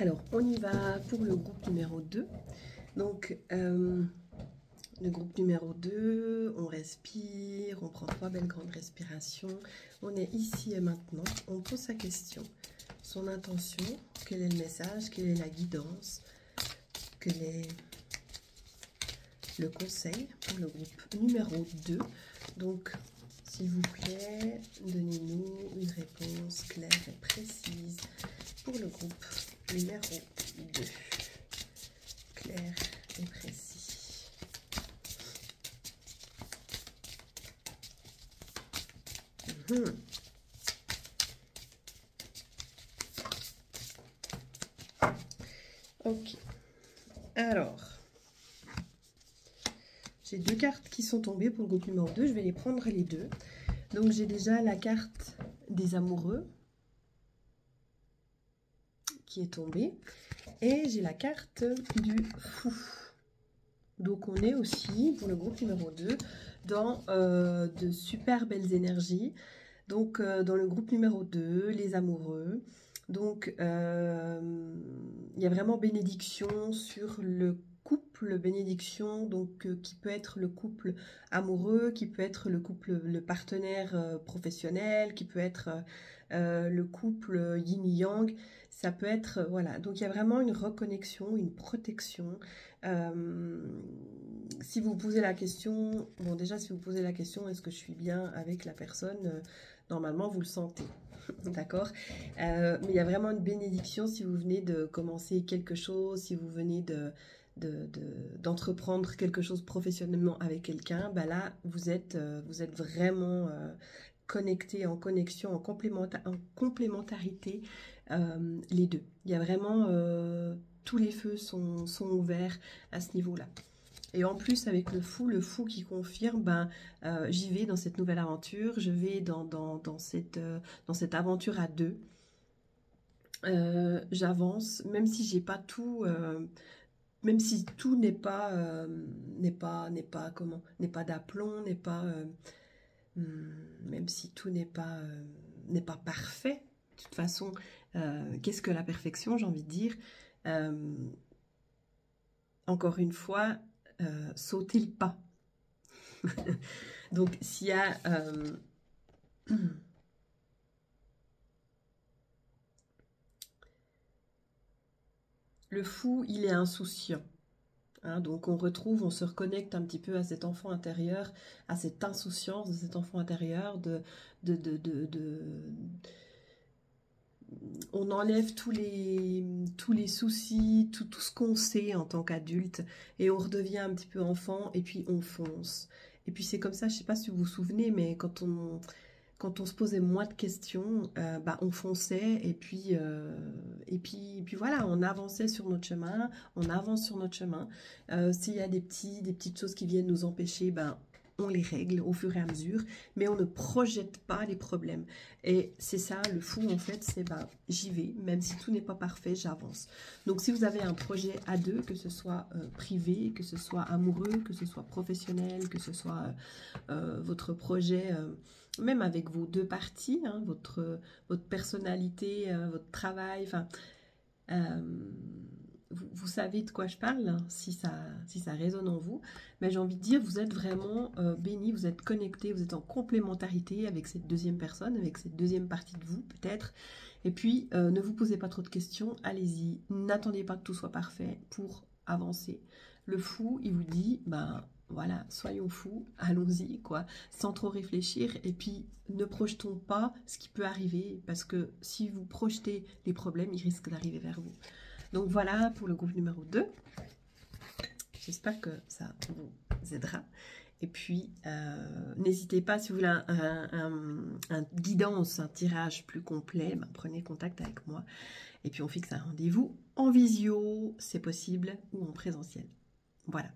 Alors, on y va pour le groupe numéro 2. Donc, le groupe numéro 2, on respire, on prend 3 belles grandes respirations. On est ici et maintenant, on pose sa question, son intention, quel est le message, quelle est la guidance, quel est le conseil pour le groupe numéro 2. Donc, s'il vous plaît, donnez-nous une réponse claire et précise pour le groupe numéro 2. Clair et précis. Ok. Alors, j'ai 2 cartes qui sont tombées pour le groupe numéro 2. Je vais les prendre les deux. Donc, j'ai déjà la carte des amoureux qui est tombée. Et j'ai la carte du fou. Donc, on est aussi, pour le groupe numéro 2, dans de super belles énergies. Donc, dans le groupe numéro 2, les amoureux. Donc, il y a vraiment bénédiction sur le couple, bénédiction, donc qui peut être le couple amoureux, qui peut être le couple, le partenaire professionnel, qui peut être le couple yin-yang. Ça peut être, voilà, donc il y a vraiment une reconnexion, une protection. Si vous posez la question, bon déjà si vous posez la question, est-ce que je suis bien avec la personne, normalement vous le sentez, d'accord, mais il y a vraiment une bénédiction si vous venez de commencer quelque chose, si vous venez d'entreprendre quelque chose professionnellement avec quelqu'un, bah là vous êtes vraiment connecté, en connexion, en complémentarité, les deux. Il y a vraiment tous les feux sont ouverts à ce niveau-là. Et en plus, avec le fou qui confirme, ben, j'y vais dans cette nouvelle aventure, je vais dans cette aventure à deux. J'avance, même si j'ai pas tout, même si tout n'est pas d'aplomb, même si tout n'est pas parfait. De toute façon, qu'est-ce que la perfection, j'ai envie de dire. Encore une fois, sauter le pas. Donc, s'il y a... le fou, il est insouciant. Hein, donc, on se reconnecte un petit peu à cet enfant intérieur, à cette insouciance de cet enfant intérieur, on enlève tous les soucis, tout ce qu'on sait en tant qu'adulte, et on redevient un petit peu enfant, et puis on fonce. Et puis c'est comme ça, je ne sais pas si vous vous souvenez, mais quand on se posait moins de questions, bah, on fonçait, et puis voilà, on avançait sur notre chemin, on avance sur notre chemin. S'il y a des petites choses qui viennent nous empêcher, ben, on les règle au fur et à mesure, mais on ne projette pas les problèmes. Et c'est ça, le fou, en fait, c'est ben, j'y vais, même si tout n'est pas parfait, j'avance. Donc, si vous avez un projet à deux, que ce soit privé, que ce soit amoureux, que ce soit professionnel, que ce soit votre projet, même avec vos deux parties, hein, votre personnalité, votre travail, enfin... vous savez de quoi je parle, hein, si ça résonne en vous, mais j'ai envie de dire, vous êtes vraiment bénis, vous êtes connectés, vous êtes en complémentarité avec cette deuxième personne, avec cette deuxième partie de vous peut-être, et puis ne vous posez pas trop de questions, allez-y, n'attendez pas que tout soit parfait pour avancer. Le fou, il vous dit, ben voilà, soyons fous, allons-y, quoi, sans trop réfléchir, et puis ne projetons pas ce qui peut arriver, parce que si vous projetez les problèmes, ils risquent d'arriver vers vous. Donc voilà pour le groupe numéro 2. J'espère que ça vous aidera. Et puis, n'hésitez pas, si vous voulez un guidance, un tirage plus complet, ben, prenez contact avec moi. Et puis, on fixe un rendez-vous en visio, c'est possible, ou en présentiel. Voilà.